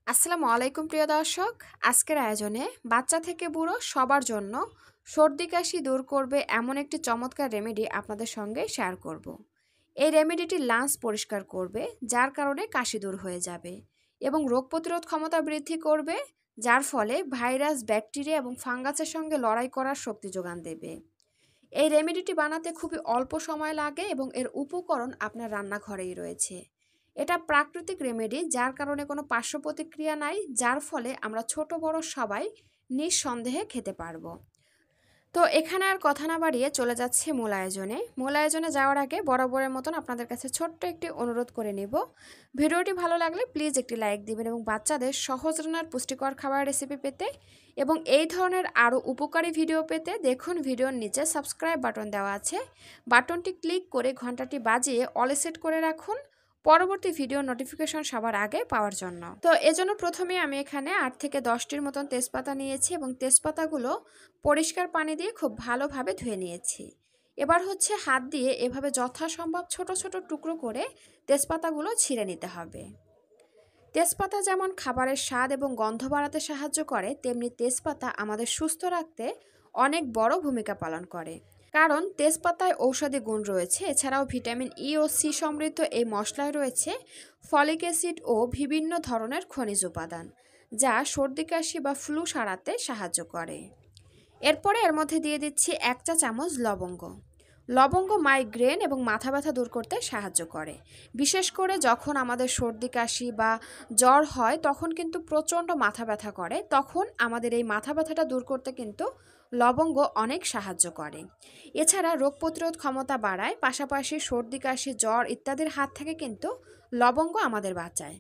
আসসালামু আলাইকুম প্রিয় দর্শক। আজকের আয়োজনে বাচ্চা থেকে বুড়ো সবার জন্য সর্দি কাশি দূর করবে এমন একটি চমৎকার রেমেডি আপনাদের সঙ্গে শেয়ার করব। এই রেমেডিটি লাংস পরিষ্কার করবে, যার কারণে কাশি দূর হয়ে যাবে এবং রোগ প্রতিরোধ ক্ষমতা বৃদ্ধি করবে, যার ফলে ভাইরাস, ব্যাকটেরিয়া এবং ফাঙ্গাসের সঙ্গে লড়াই করার শক্তি যোগান দেবে। এই রেমেডিটি বানাতে খুবই অল্প সময় লাগে এবং এর উপকরণ আপনার রান্নাঘরেই রয়েছে। এটা প্রাকৃতিক রেমেডি, যার কারণে কোনো পার্শ্ব প্রতিক্রিয়া নাই, যার ফলে আমরা ছোট বড় সবাই নিঃসন্দেহে খেতে পারবো। তো এখানে আর কথা না বাড়িয়ে চলে যাচ্ছে মূল আয়োজনে। মূল আয়োজনে যাওয়ার আগে বরাবরের মতন আপনাদের কাছে ছোট্ট একটি অনুরোধ করে নেব। ভিডিওটি ভালো লাগলে প্লিজ একটি লাইক দিবেন এবং বাচ্চাদের সহজ রান্নার পুষ্টিকর খাবার রেসিপি পেতে এবং এই ধরনের আরও উপকারী ভিডিও পেতে দেখুন ভিডিওর নিচে সাবস্ক্রাইব বাটন দেওয়া আছে। বাটনটি ক্লিক করে ঘন্টাটি বাজিয়ে অলে সেট করে রাখুন পরবর্তী ভিডিও নোটিফিকেশন সবার আগে পাওয়ার জন্য। তো এজন্য প্রথমে আমি এখানে 8 থেকে 10টির মতন তেজপাতা নিয়েছি এবং তেজপাতাগুলো পরিষ্কার পানি দিয়ে খুব ভালোভাবে ধুয়ে নিয়েছি। এবার হচ্ছে হাত দিয়ে এভাবে যথাসম্ভব ছোট ছোট টুকরো করে তেজপাতাগুলো ছিঁড়ে নিতে হবে। তেজপাতা যেমন খাবারের স্বাদ এবং গন্ধ বাড়াতে সাহায্য করে, তেমনি তেজপাতা আমাদের সুস্থ রাখতে অনেক বড় ভূমিকা পালন করে। কারণ তেজপাতায় ঔষধি গুণ রয়েছে। এছাড়াও ভিটামিন ই ও সি সমৃদ্ধ এই মশলায় রয়েছে ফলিক অ্যাসিড ও বিভিন্ন ধরনের খনিজ উপাদান, যা সর্দি কাশি বা ফ্লু সারাতে সাহায্য করে। এরপরে এর মধ্যে দিয়ে দিচ্ছি 1 চা চামচ লবঙ্গ। লবঙ্গ মাইগ্রেন এবং মাথা ব্যথা দূর করতে সাহায্য করে। বিশেষ করে যখন আমাদের সর্দি কাশি বা জ্বর হয় তখন কিন্তু প্রচণ্ড মাথা ব্যথা করে, তখন আমাদের এই মাথা ব্যথাটা দূর করতে কিন্তু লবঙ্গ অনেক সাহায্য করে। এছাড়া রোগ প্রতিরোধ ক্ষমতা বাড়ায়, পাশাপাশি সর্দি কাশি, জ্বর ইত্যাদির হাত থেকে কিন্তু লবঙ্গ আমাদের বাঁচায়।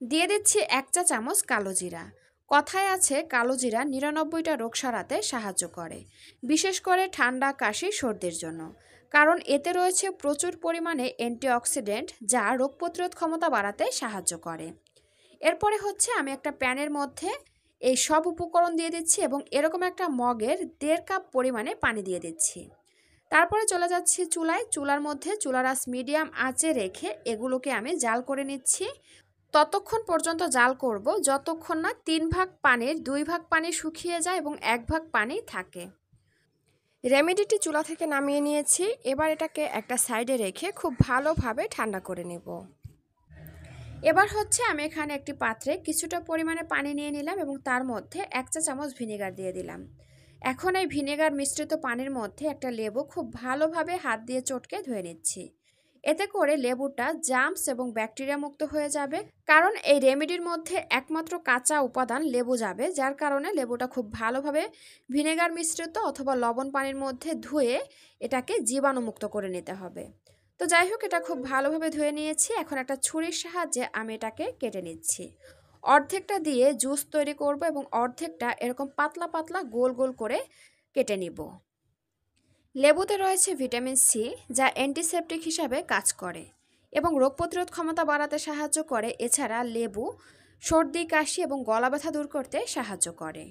দিয়ে দিচ্ছি 1 চা চামচ কালো জিরা। কথায় আছে কালো জিরা 99টা রোগ সারাতে সাহায্য করে, বিশেষ করে ঠান্ডা, কাশি, সর্দির জন্য। কারণ এতে রয়েছে প্রচুর পরিমাণে অ্যান্টিঅক্সিডেন্ট, যা রোগ প্রতিরোধ ক্ষমতা বাড়াতে সাহায্য করে। এরপরে হচ্ছে আমি একটা প্যানের মধ্যে এই সব উপকরণ দিয়ে দিচ্ছি এবং এরকম একটা মগের 1.5 কাপ পরিমাণে পানি দিয়ে দিচ্ছি। তারপরে চলে যাচ্ছি চুলায়। চুলার মধ্যে চুলার আঁচ মিডিয়াম আঁচে রেখে এগুলোকে আমি জাল করে নিচ্ছি। ততক্ষণ পর্যন্ত জাল করব যতক্ষণ না 3 ভাগ পানির 2 ভাগ পানি শুকিয়ে যায় এবং 1 ভাগ পানি থাকে। রেমেডিটি চুলা থেকে নামিয়ে নিয়েছি। এবার এটাকে একটা সাইডে রেখে খুব ভালোভাবে ঠান্ডা করে নেব। এবার হচ্ছে আমি এখানে একটি পাত্রে কিছুটা পরিমাণে পানি নিয়ে নিলাম এবং তার মধ্যে 1 চা চামচ ভিনেগার দিয়ে দিলাম। এখন এই ভিনেগার মিশ্রিত পানির মধ্যে একটা লেবু খুব ভালোভাবে হাত দিয়ে চটকে ধুয়ে নিচ্ছি। এতে করে লেবুটা জার্মস এবং ব্যাকটেরিয়া মুক্ত হয়ে যাবে, কারণ এই রেমেডির মধ্যে একমাত্র কাঁচা উপাদান লেবু যাবে, যার কারণে লেবুটা খুব ভালোভাবে ভিনেগার মিশ্রিত অথবা লবণ পানির মধ্যে ধুয়ে এটাকে জীবাণুমুক্ত করে নিতে হবে। তো যাই হোক, এটা খুব ভালোভাবে ধুয়ে নিয়েছি। এখন একটা ছুরির সাহায্যে আমি এটাকে কেটে নিচ্ছি। অর্ধেকটা দিয়ে জুস তৈরি করব এবং অর্ধেকটা এরকম পাতলা পাতলা গোল গোল করে কেটে নিব। লেবুতে রয়েছে ভিটামিন সি, যা অ্যান্টিসেপটিক হিসাবে কাজ করে এবং রোগ প্রতিরোধ ক্ষমতা বাড়াতে সাহায্য করে। এছাড়া লেবু সর্দি, কাশি এবং গলা ব্যথা দূর করতে সাহায্য করে।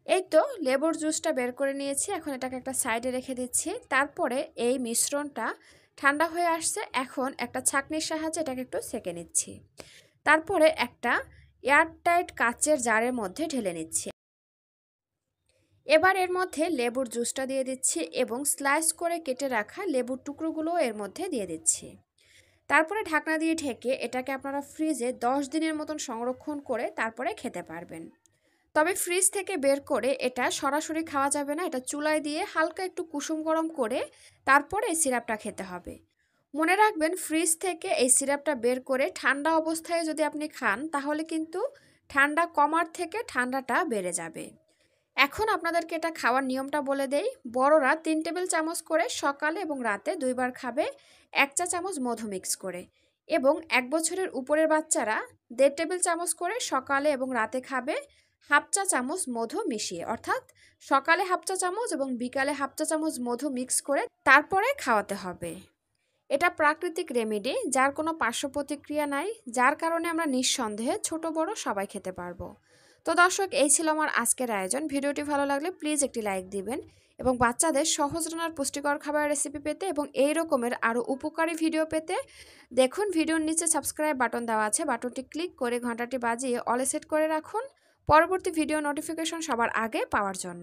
এই তো লেবুর জুসটা বের করে নিয়েছি। এখন এটাকে একটা সাইডে রেখে দিচ্ছি। তারপরে এই মিশ্রণটা ঠান্ডা হয়ে আসছে। এখন একটা ছাঁকনির সাহায্যে এটাকে একটু সেঁকে নিচ্ছি। তারপরে একটা এয়ারটাইট কাচের জারের মধ্যে ঢেলে নিচ্ছি। এবার এর মধ্যে লেবুর জুসটা দিয়ে দিচ্ছি এবং স্লাইস করে কেটে রাখা লেবুর টুকরোগুলো এর মধ্যে দিয়ে দিচ্ছি। তারপরে ঢাকনা দিয়ে ঢেকে এটাকে আপনারা ফ্রিজে 10 দিনের মতন সংরক্ষণ করে তারপরে খেতে পারবেন। তবে ফ্রিজ থেকে বের করে এটা সরাসরি খাওয়া যাবে না। এটা চুলায় দিয়ে হালকা একটু কুসুম গরম করে তারপরে এই সিরাপটা খেতে হবে। মনে রাখবেন, ফ্রিজ থেকে এই সিরাপটা বের করে ঠান্ডা অবস্থায় যদি আপনি খান তাহলে কিন্তু ঠান্ডা কমার থেকে ঠান্ডাটা বেড়ে যাবে। এখন আপনাদেরকে এটা খাওয়ার নিয়মটা বলে দেই। বড়রা 3 টেবিল চামচ করে সকালে এবং রাতে 2 বার খাবে 1 চা চামচ মধু মিক্স করে, এবং 1 বছরের উপরের বাচ্চারা 1.5 টেবিল চামচ করে সকালে এবং রাতে খাবে হাফ চা চামচ মধু মিশিয়ে, অর্থাৎ সকালে হাফ চা চামচ এবং বিকালে হাফ চা চামচ মধু মিক্স করে তারপরে খাওয়াতে হবে। এটা প্রাকৃতিক রেমেডি, যার কোনো পার্শ্ব প্রতিক্রিয়া নাই, যার কারণে আমরা নিঃসন্দেহে ছোট বড় সবাই খেতে পারবো। তো দর্শক, এই ছিল আমার আজকের আয়োজন। ভিডিওটি ভালো লাগলে প্লিজ একটি লাইক দিবেন এবং বাচ্চাদের সহজ রান্নার পুষ্টিকর খাবার রেসিপি পেতে এবং এই রকমের আরও উপকারী ভিডিও পেতে দেখুন ভিডিওর নিচে সাবস্ক্রাইব বাটন দেওয়া আছে, বাটনটি ক্লিক করে ঘন্টাটি বাজিয়ে অলে সেট করে রাখুন পরবর্তী ভিডিও নোটিফিকেশন সবার আগে পাওয়ার জন্য।